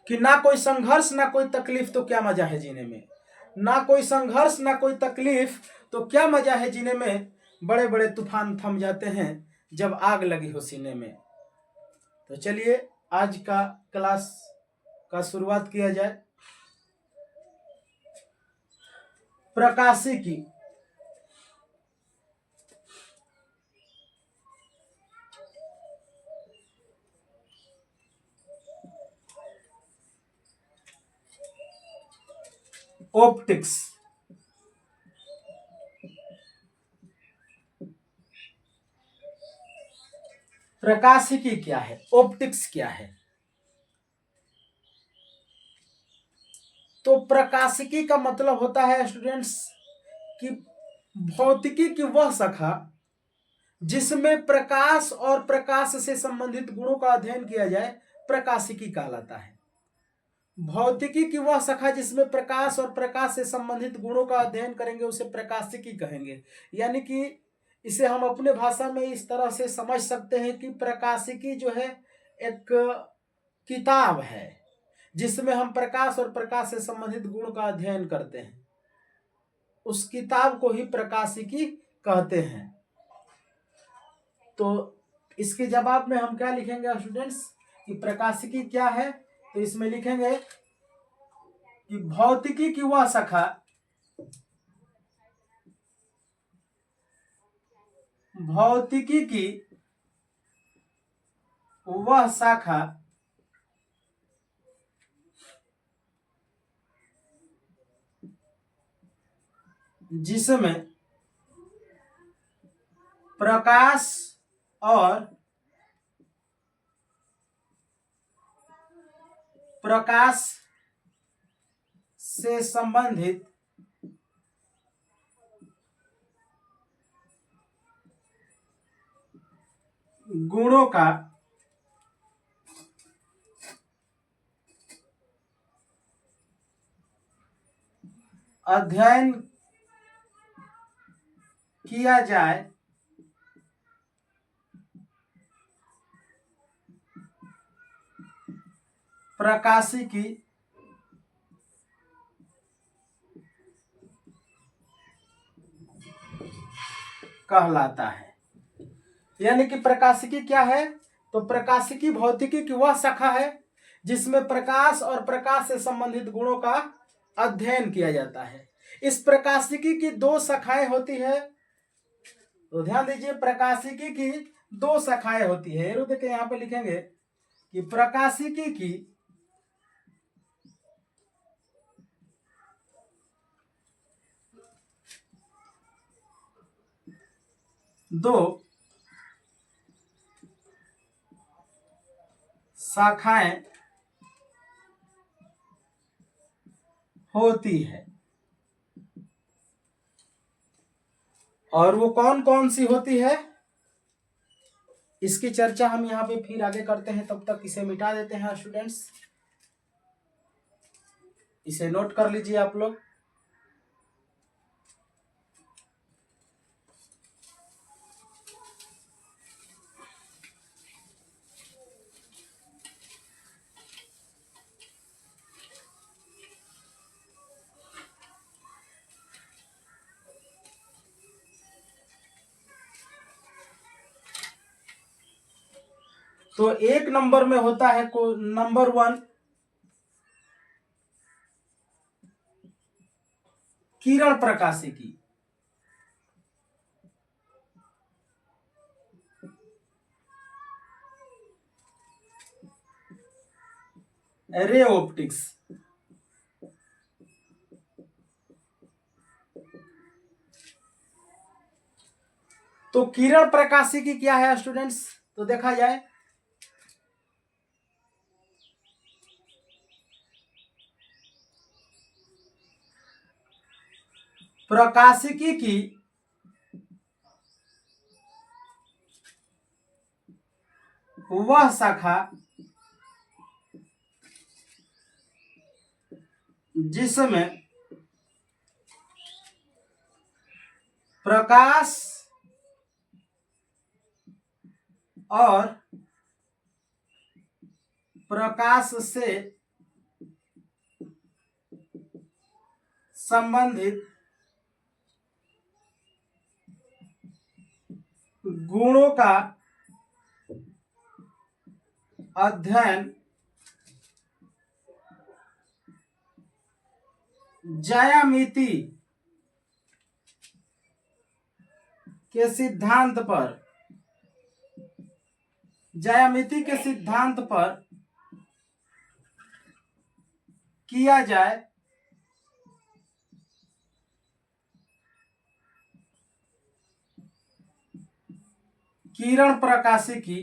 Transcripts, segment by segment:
कि ना कोई संघर्ष ना कोई तकलीफ तो क्या मजा है जीने में। ना कोई संघर्ष ना कोई तकलीफ तो क्या मजा है जीने में। बड़े बड़े तूफान थम जाते हैं जब आग लगी हो सीने में। तो चलिए आज का क्लास का शुरुआत किया जाए। प्रकाशिकी। ऑप्टिक्स। प्रकाशिकी क्या है, ऑप्टिक्स क्या है। तो प्रकाशिकी का मतलब होता है स्टूडेंट्स कि भौतिकी की वह शाखा जिसमें प्रकाश और प्रकाश से संबंधित गुणों का अध्ययन किया जाए, प्रकाशिकी कहलाता है। भौतिकी की वह शाखा जिसमें प्रकाश और प्रकाश से संबंधित गुणों का अध्ययन करेंगे उसे प्रकाशिकी कहेंगे। यानी कि इसे हम अपने भाषा में इस तरह से समझ सकते हैं कि प्रकाशिकी जो है एक किताब है जिसमें हम प्रकाश और प्रकाश से संबंधित गुण का अध्ययन करते हैं, उस किताब को ही प्रकाशिकी कहते हैं। तो इसके जवाब में हम क्या लिखेंगे स्टूडेंट्स कि प्रकाशिकी क्या है। तो इसमें लिखेंगे कि भौतिकी की वह शाखा भौतिकी की वह शाखा जिसमें प्रकाश और प्रकाश से संबंधित गुणों का अध्ययन किया जाए, प्रकाशिकी कहलाता है। यानी कि प्रकाशिकी क्या है, तो प्रकाशिकी भौतिकी की वह शाखा है जिसमें प्रकाश और प्रकाश से संबंधित गुणों का अध्ययन किया जाता है। इस प्रकाशिकी की दो शाखाएं होती है। तो ध्यान दीजिए, प्रकाशिकी की दो शाखाएं होती है। एरो देखे यहां पे लिखेंगे कि प्रकाशिकी की दो शाखाएं होती है। और वो कौन कौन सी होती है इसकी चर्चा हम यहाँ पे फिर आगे करते हैं। तब तक इसे मिटा देते हैं स्टूडेंट्स, इसे नोट कर लीजिए आप लोग। तो एक नंबर में होता है को नंबर 1 किरण प्रकाशिकी। Ray optics. तो किरण प्रकाशिकी क्या है स्टूडेंट्स, तो देखा जाए प्रकाशिकी की वह शाखा जिसमें प्रकाश और प्रकाश से संबंधित गुणों का अध्ययन ज्यामिति के सिद्धांत पर किया जाए किरण प्रकाशिकी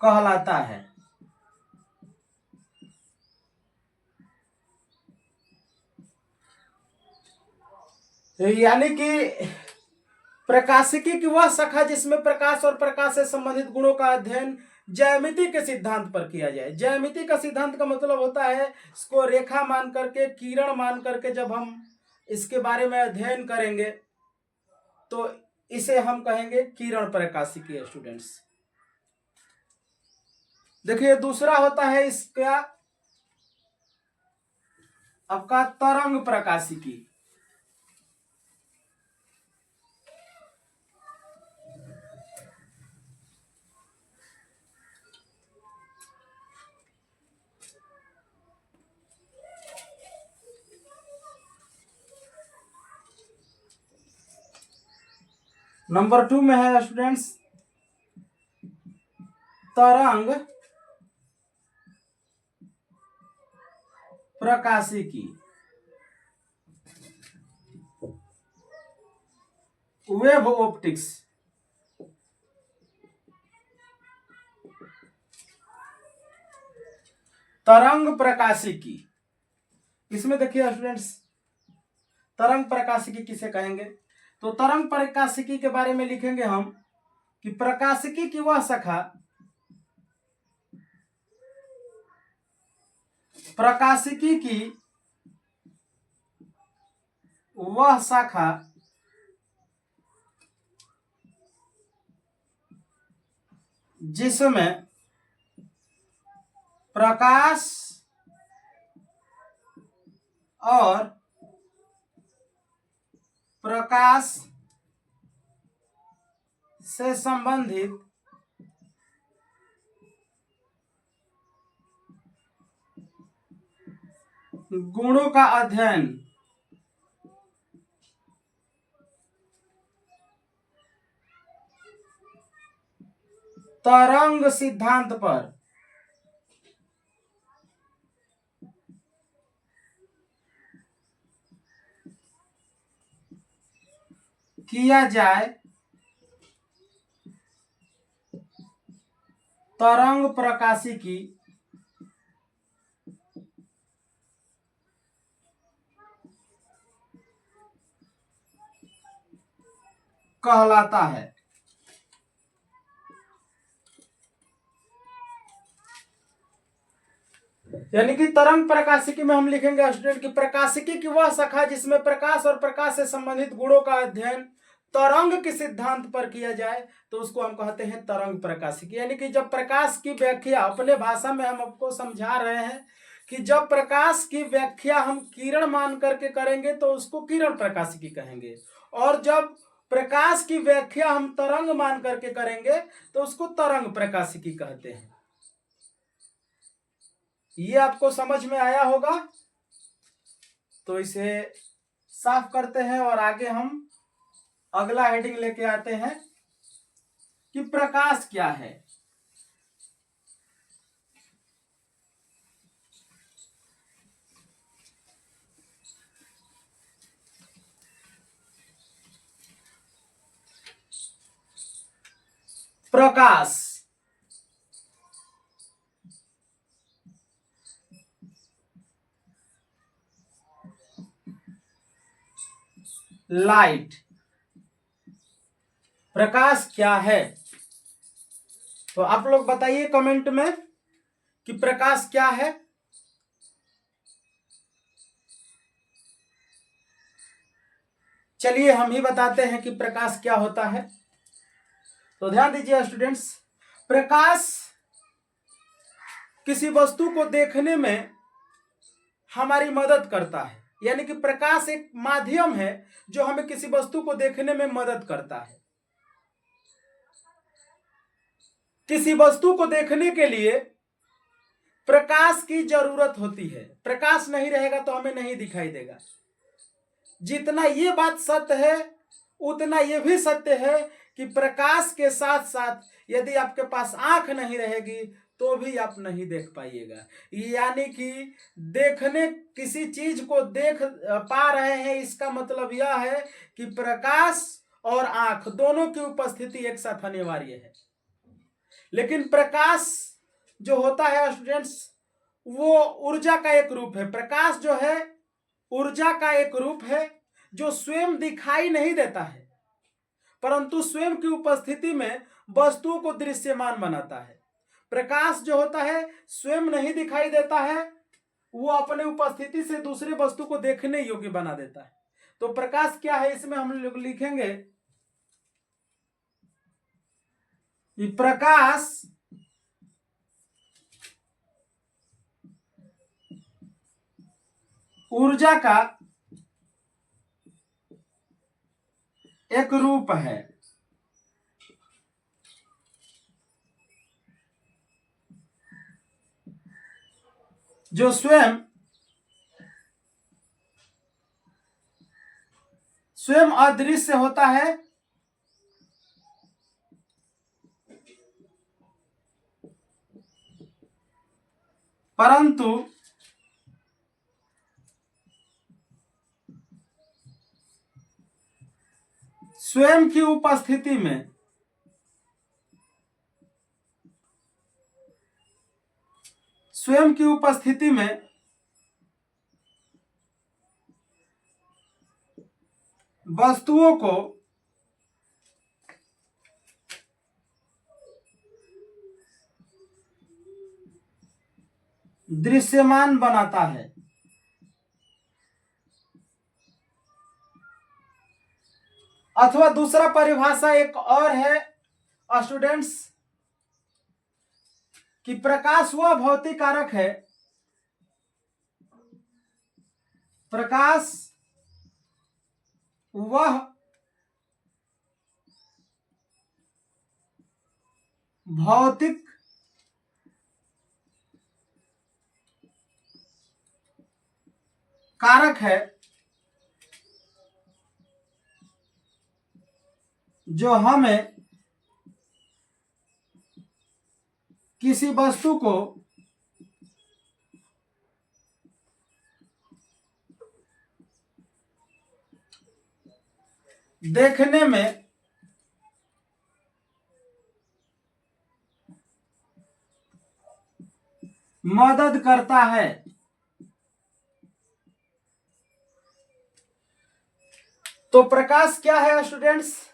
कहलाता है। यानी कि प्रकाशिकी की वह शाखा जिसमें प्रकाश और प्रकाश से संबंधित गुणों का अध्ययन ज्यामिति के सिद्धांत पर किया जाए। ज्यामिति का सिद्धांत का मतलब होता है इसको रेखा मान करके, किरण मान करके जब हम इसके बारे में अध्ययन करेंगे तो इसे हम कहेंगे किरण प्रकाशिकी। स्टूडेंट्स देखिए, दूसरा होता है इसका आपका तरंग प्रकाशिकी। नंबर 2 में है स्टूडेंट्स तरंग प्रकाशिकी, वेव ऑप्टिक्स। तरंग प्रकाशिकी, इसमें देखिए स्टूडेंट्स तरंग प्रकाशिकी किसे कहेंगे, तो तरंग प्रकाशिकी के बारे में लिखेंगे हम कि प्रकाशिकी की वह शाखा जिसमें प्रकाश और प्रकाश से संबंधित गुणों का अध्ययन तरंग सिद्धांत पर किया जाए तरंग प्रकाशिकी कहलाता है। यानी कि तरंग प्रकाशिकी में हम लिखेंगे स्टूडेंट की प्रकाशिकी की वह शाखा जिसमें प्रकाश और प्रकाश से संबंधित गुणों का अध्ययन तरंग के सिद्धांत पर किया जाए तो उसको हम कहते हैं तरंग प्रकाशिकी। यानी कि जब प्रकाश की व्याख्या अपने भाषा में हम आपको समझा रहे हैं कि जब प्रकाश की व्याख्या हम किरण मान करके करेंगे तो उसको किरण प्रकाशिकी कहेंगे, और जब प्रकाश की व्याख्या हम तरंग मान करके करेंगे तो उसको तरंग प्रकाशिकी कहते हैं। ये आपको समझ में आया होगा, तो इसे साफ करते हैं और आगे हम अगला हेडिंग लेके आते हैं कि प्रकाश क्या है। प्रकाश लाइट, प्रकाश क्या है? तो आप लोग बताइए कमेंट में कि प्रकाश क्या है। चलिए हम ही बताते हैं कि प्रकाश क्या होता है। तो ध्यान दीजिए स्टूडेंट्स, प्रकाश किसी वस्तु को देखने में हमारी मदद करता है, यानी कि प्रकाश एक माध्यम है जो हमें किसी वस्तु को देखने में मदद करता है। किसी वस्तु को देखने के लिए प्रकाश की जरूरत होती है, प्रकाश नहीं रहेगा तो हमें नहीं दिखाई देगा। जितना ये बात सत्य है उतना ये भी सत्य है कि प्रकाश के साथ साथ यदि आपके पास आंख नहीं रहेगी तो भी आप नहीं देख पाइएगा। यानी कि देखने, किसी चीज को देख पा रहे हैं, इसका मतलब यह है कि प्रकाश और आंख दोनों की उपस्थिति एक साथ अनिवार्य है। लेकिन प्रकाश जो होता है स्टूडेंट्स, वो ऊर्जा का एक रूप है। प्रकाश जो है ऊर्जा का एक रूप है जो स्वयं दिखाई नहीं देता है, परंतु स्वयं की उपस्थिति में वस्तुओं को दृश्यमान बनाता है। प्रकाश जो होता है स्वयं नहीं दिखाई देता है, वो अपने उपस्थिति से दूसरे वस्तु को देखने योग्य बना देता है। तो प्रकाश क्या है, इसमें हम लोग लिखेंगे कि प्रकाश ऊर्जा का एक रूप है जो स्वयं अदृश्य होता है, परंतु स्वयं की उपस्थिति में वस्तुओं को दृश्यमान बनाता है। अथवा दूसरा परिभाषा एक और है स्टूडेंट्स कि प्रकाश वह भौतिक कारक है, प्रकाश वह भौतिक कारक है जो हमें किसी वस्तु को देखने में मदद करता है। तो प्रकाश क्या है स्टूडेंट्स,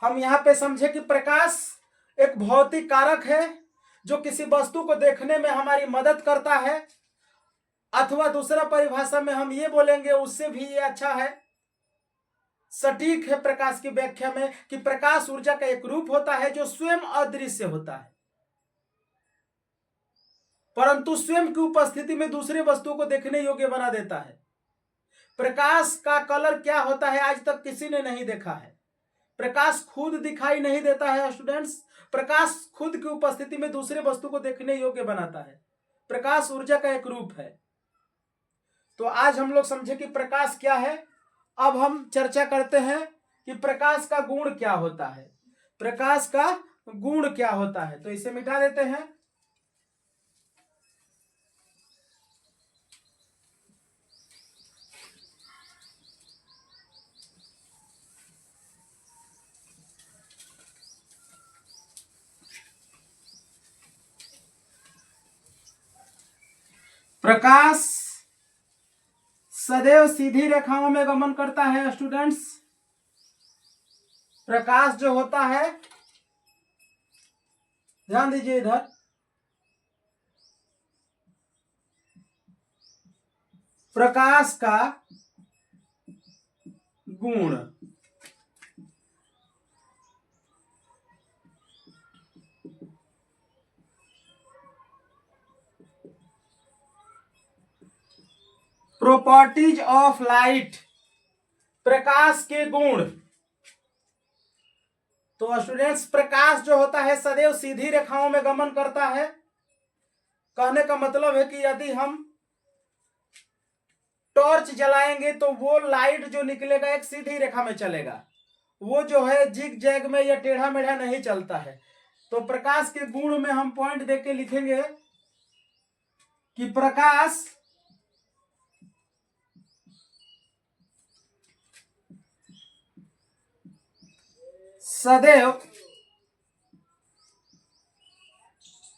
हम यहां पे समझे कि प्रकाश एक भौतिक कारक है जो किसी वस्तु को देखने में हमारी मदद करता है। अथवा दूसरा परिभाषा में हम ये बोलेंगे, उससे भी ये अच्छा है, सटीक है प्रकाश की व्याख्या में, कि प्रकाश ऊर्जा का एक रूप होता है जो स्वयं अदृश्य होता है, परंतु स्वयं की उपस्थिति में दूसरे वस्तुओं को देखने योग्य बना देता है। प्रकाश का कलर क्या होता है आज तक किसी ने नहीं देखा है। प्रकाश खुद दिखाई नहीं देता है स्टूडेंट्स, प्रकाश खुद की उपस्थिति में दूसरे वस्तु को देखने योग्य बनाता है। प्रकाश ऊर्जा का एक रूप है। तो आज हम लोग समझे कि प्रकाश क्या है। अब हम चर्चा करते हैं कि प्रकाश का गुण क्या होता है। प्रकाश का गुण क्या होता है, तो इसे मिटा देते हैं। प्रकाश सदैव सीधी रेखाओं में गमन करता है स्टूडेंट्स। प्रकाश जो होता है, ध्यान दीजिए इधर, प्रकाश का गुण प्रॉपर्टीज ऑफ लाइट, प्रकाश के गुण। तो स्टूडेंट्स, प्रकाश जो होता है सदैव सीधी रेखाओं में गमन करता है। कहने का मतलब है कि यदि हम टॉर्च जलाएंगे तो वो लाइट जो निकलेगा एक सीधी रेखा में चलेगा, वो जो है जिग जैग में या टेढ़ा मेढ़ा नहीं चलता है। तो प्रकाश के गुण में हम पॉइंट देके लिखेंगे कि प्रकाश सदैव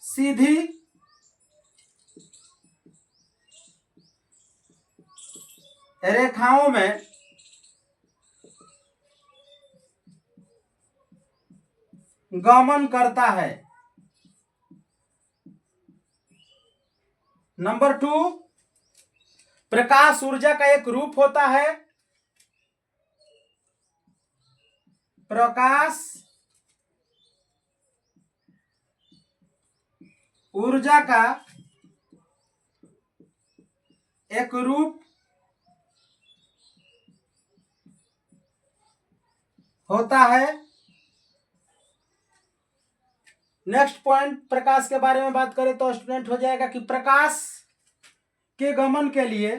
सीधी रेखाओं में गमन करता है। नंबर 2, प्रकाश ऊर्जा का एक रूप होता है। प्रकाश ऊर्जा का एक रूप होता है। नेक्स्ट पॉइंट, प्रकाश के बारे में बात करें तो स्टूडेंट हो जाएगा कि प्रकाश के गमन के लिए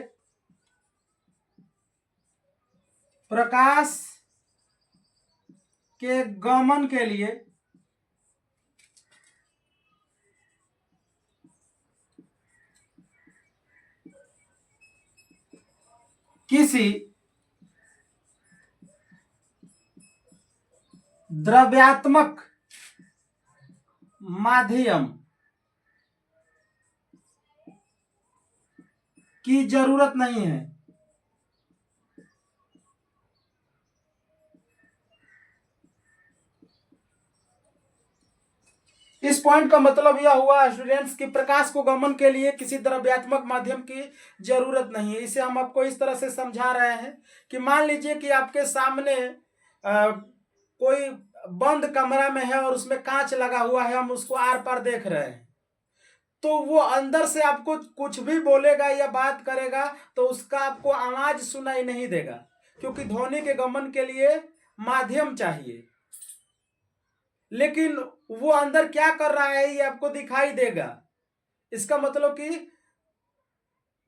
किसी द्रव्यात्मक माध्यम की जरूरत नहीं है। इस पॉइंट का मतलब यह हुआ स्टूडेंट्स कि प्रकाश को गमन के लिए किसी द्रव्यात्मक माध्यम की जरूरत नहीं है। इसे हम आपको इस तरह से समझा रहे हैं कि मान लीजिए कि आपके सामने कोई बंद कमरा में है और उसमें कांच लगा हुआ है, हम उसको आर पार देख रहे हैं, तो वो अंदर से आपको कुछ भी बोलेगा या बात करेगा तो उसका आपको आवाज सुनाई नहीं देगा, क्योंकि ध्वनि के गमन के लिए माध्यम चाहिए। लेकिन वो अंदर क्या कर रहा है ये आपको दिखाई देगा। इसका मतलब कि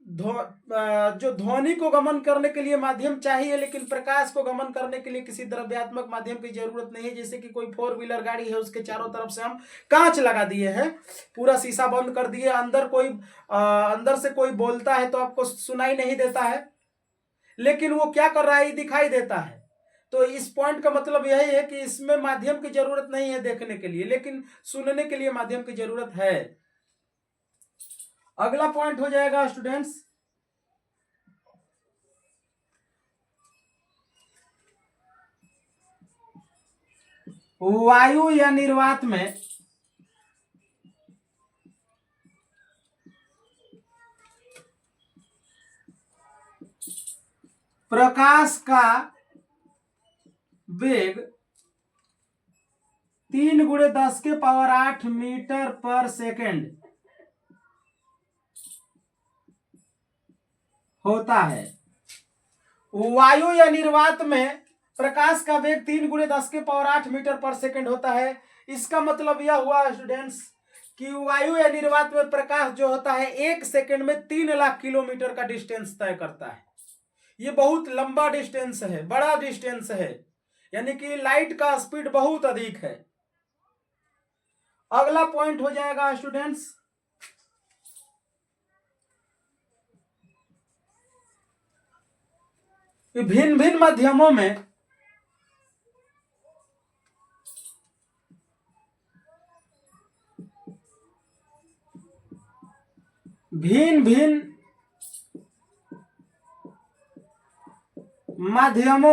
जो ध्वनि को गमन करने के लिए माध्यम चाहिए, लेकिन प्रकाश को गमन करने के लिए किसी द्रव्यात्मक माध्यम की जरूरत नहीं है। जैसे कि कोई 4 व्हीलर गाड़ी है, उसके चारों तरफ से हम कांच लगा दिए हैं, पूरा शीशा बंद कर दिए, अंदर से कोई बोलता है तो आपको सुनाई नहीं देता है, लेकिन वो क्या कर रहा है ये दिखाई देता है। तो इस पॉइंट का मतलब यही है कि इसमें माध्यम की जरूरत नहीं है देखने के लिए, लेकिन सुनने के लिए माध्यम की जरूरत है। अगला पॉइंट हो जाएगा स्टूडेंट्स, वायु या निर्वात में प्रकाश का वेग 3 × 10⁸ मीटर पर सेकेंड होता है। वायु या निर्वात में प्रकाश का वेग 3 × 10⁸ मीटर पर सेकेंड होता है। इसका मतलब यह हुआ स्टूडेंट्स कि वायु या निर्वात में प्रकाश जो होता है 1 सेकेंड में 3 लाख किलोमीटर का डिस्टेंस तय करता है। ये बहुत लंबा डिस्टेंस है, बड़ा डिस्टेंस है, यानी कि लाइट का स्पीड बहुत अधिक है। अगला पॉइंट हो जाएगा स्टूडेंट्स, भिन्न भिन्न माध्यमों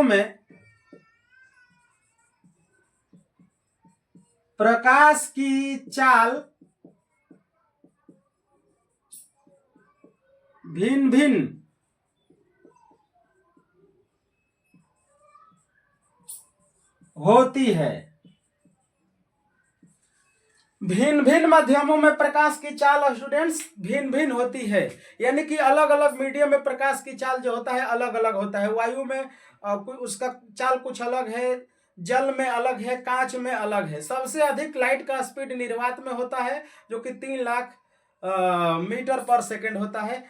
में प्रकाश की चाल भिन्न भिन्न होती है। भिन्न भिन्न माध्यमों में प्रकाश की चाल स्टूडेंट्स भिन्न भिन्न होती है, यानी कि अलग अलग मीडियम में प्रकाश की चाल जो होता है अलग अलग होता है। वायु में उसका चाल कुछ अलग है, जल में अलग है, कांच में अलग है। सबसे अधिक लाइट का स्पीड निर्वात में होता है जो कि 3 लाख मीटर पर सेकंड होता है।